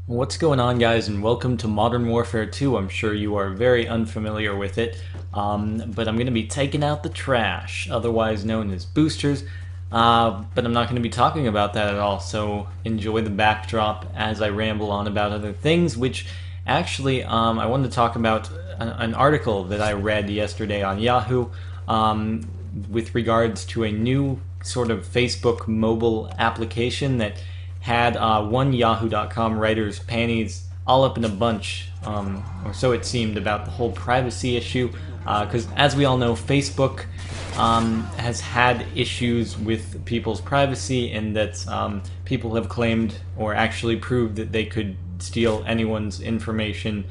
What's going on, guys, and welcome to Modern Warfare 2. I'm sure you are very unfamiliar with it, but I'm going to be taking out the trash, otherwise known as boosters, but I'm not going to be talking about that at all, so enjoy the backdrop as I ramble on about other things, which actually I wanted to talk about an article that I read yesterday on Yahoo with regards to a new sort of Facebook mobile application that had one Yahoo.com writer's panties all up in a bunch, or so it seemed, about the whole privacy issue. Because as we all know, Facebook has had issues with people's privacy, and that people have claimed or actually proved that they could steal anyone's information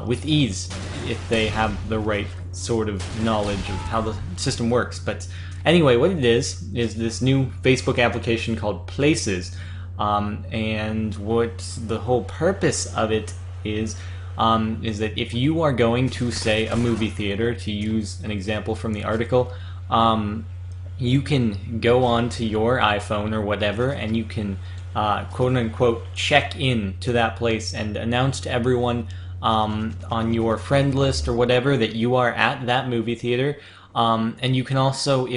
with ease if they have the right sort of knowledge of how the system works. But anyway, what it is this new Facebook application called Places. And what the whole purpose of it is that if you are going to, say, a movie theater, to use an example from the article, you can go on to your iPhone or whatever, and you can quote-unquote check in to that place and announce to everyone on your friend list or whatever that you are at that movie theater. And you can also,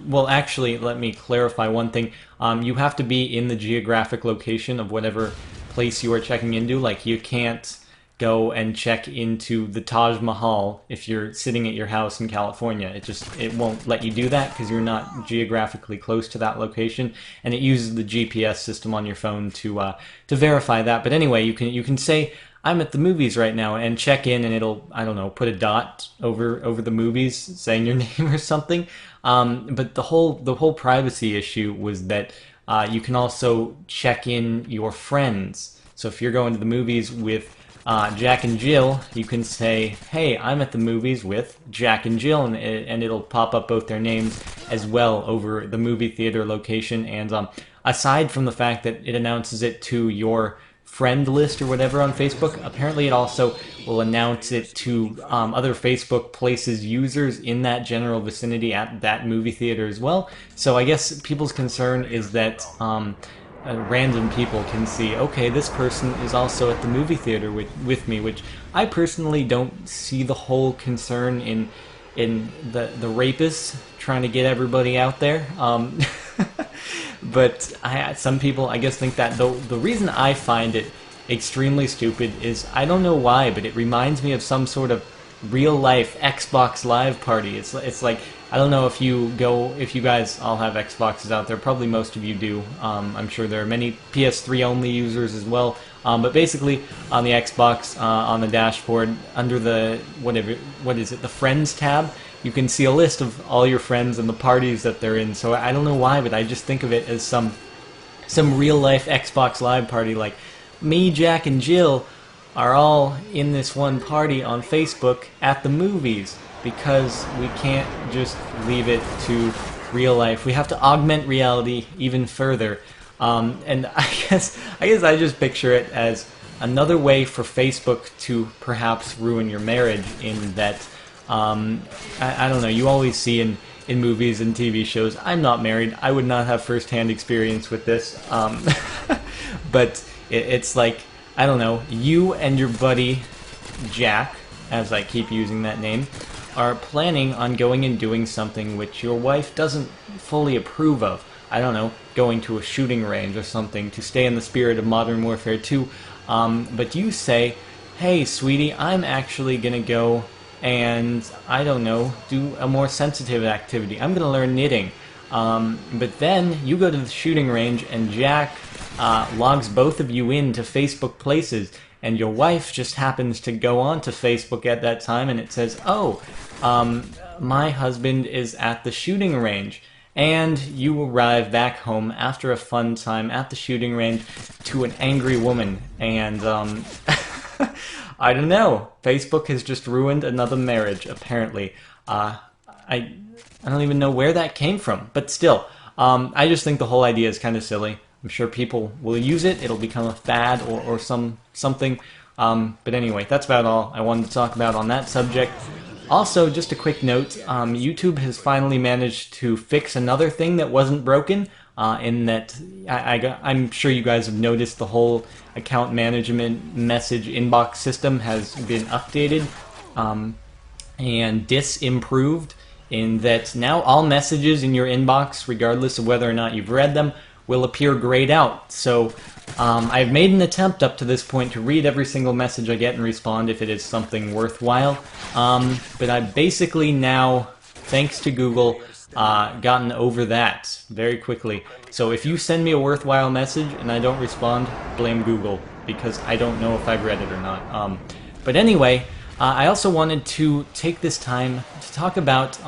well, actually, let me clarify one thing. You have to be in the geographic location of whatever place you are checking into. Like, you can't go and check into the Taj Mahal if you're sitting at your house in California. It won't let you do that because you're not geographically close to that location, and it uses the GPS system on your phone to verify that. But anyway, you can say, I'm at the movies right now, and check in, and it'll, I don't know, put a dot over the movies saying your name or something. But the whole privacy issue was that you can also check in your friends. So if you're going to the movies with Jack and Jill, you can say, hey, I'm at the movies with Jack and Jill, and it'll pop up both their names as well over the movie theater location. And aside from the fact that it announces it to your friend list or whatever on Facebook, apparently it also will announce it to other Facebook Places users in that general vicinity at that movie theater as well. So I guess people's concern is that random people can see, okay, this person is also at the movie theater with me, which I personally don't see the whole concern in the rapists trying to get everybody out there. But some people, I guess, think that. Though the reason I find it extremely stupid is, I don't know why, but it reminds me of some sort of real-life Xbox Live party. It's like, I don't know if you guys all have Xboxes out there. Probably most of you do. I'm sure there are many PS3 only users as well. But basically, on the Xbox, on the dashboard, under the what is it, the Friends tab, you can see a list of all your friends and the parties that they're in. So I don't know why, but I just think of it as some real-life Xbox Live party. Like, me, Jack, and Jill are all in this one party on Facebook at the movies, because we can't just leave it to real life. We have to augment reality even further. And I guess I just picture it as another way for Facebook to perhaps ruin your marriage, in that I don't know, you always see in movies and TV shows, I'm not married, I would not have first-hand experience with this, but it's like, I don't know, you and your buddy Jack, as I keep using that name, are planning on going and doing something which your wife doesn't fully approve of. I don't know, going to a shooting range or something, to stay in the spirit of Modern Warfare 2, but you say, hey, sweetie, I'm actually gonna go and, I don't know, do a more sensitive activity. I'm gonna learn knitting. But then you go to the shooting range, and Jack logs both of you into Facebook Places, and your wife just happens to go on to Facebook at that time, and it says, oh, my husband is at the shooting range. And you arrive back home after a fun time at the shooting range to an angry woman. And I don't know, Facebook has just ruined another marriage, apparently. I don't even know where that came from, but still, I just think the whole idea is kind of silly. I'm sure people will use it, it'll become a fad or something. But anyway, that's about all I wanted to talk about on that subject. Also, just a quick note, YouTube has finally managed to fix another thing that wasn't broken. in that I'm sure you guys have noticed the whole account management message inbox system has been updated and disimproved, in that now all messages in your inbox, regardless of whether or not you've read them, will appear grayed out. So I've made an attempt up to this point to read every single message I get and respond if it is something worthwhile. But I've basically now, thanks to Google, gotten over that very quickly. So if you send me a worthwhile message and I don't respond, blame Google, because I don't know if I've read it or not. But anyway, I also wanted to take this time to talk about,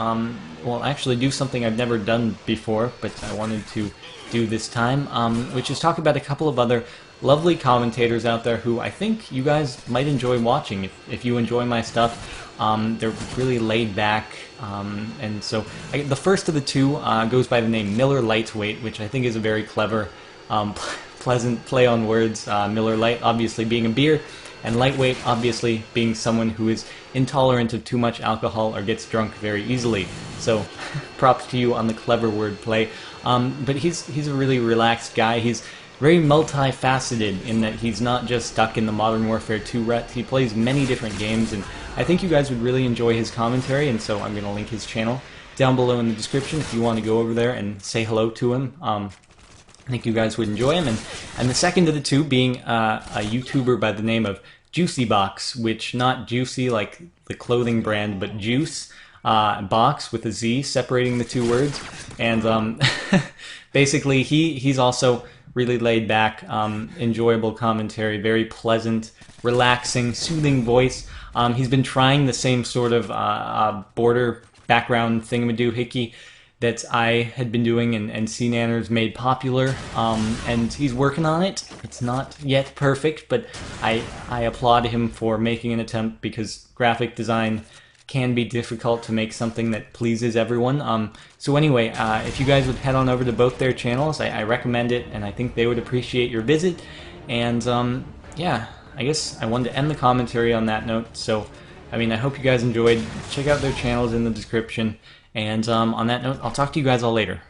well, actually do something I've never done before, but I wanted to do this time, which is talk about a couple of other lovely commentators out there who I think you guys might enjoy watching if you enjoy my stuff. They're really laid back, and so the first of the two goes by the name Miller Lightweight, which I think is a very clever, pleasant play on words. Miller Lite obviously being a beer, and lightweight obviously being someone who is intolerant of too much alcohol or gets drunk very easily. So props to you on the clever wordplay. But he's a really relaxed guy. He's very multifaceted in that he's not just stuck in the Modern Warfare 2 rut. He plays many different games, and I think you guys would really enjoy his commentary, and so I'm going to link his channel down below in the description if you want to go over there and say hello to him. I think you guys would enjoy him. And the second of the two being a YouTuber by the name of JuicyBox, which not juicy like the clothing brand, but juice, box with a Z separating the two words. And basically he's also really laid back, enjoyable commentary, very pleasant, relaxing, soothing voice. He's been trying the same sort of border background thingamadoohickey that I had been doing and CNanners made popular, and he's working on it. It's not yet perfect, but I applaud him for making an attempt, because graphic design can be difficult to make something that pleases everyone. So anyway, if you guys would head on over to both their channels, I recommend it, and I think they would appreciate your visit. And yeah, I guess I wanted to end the commentary on that note. So, I mean, I hope you guys enjoyed. Check out their channels in the description. And on that note, I'll talk to you guys all later.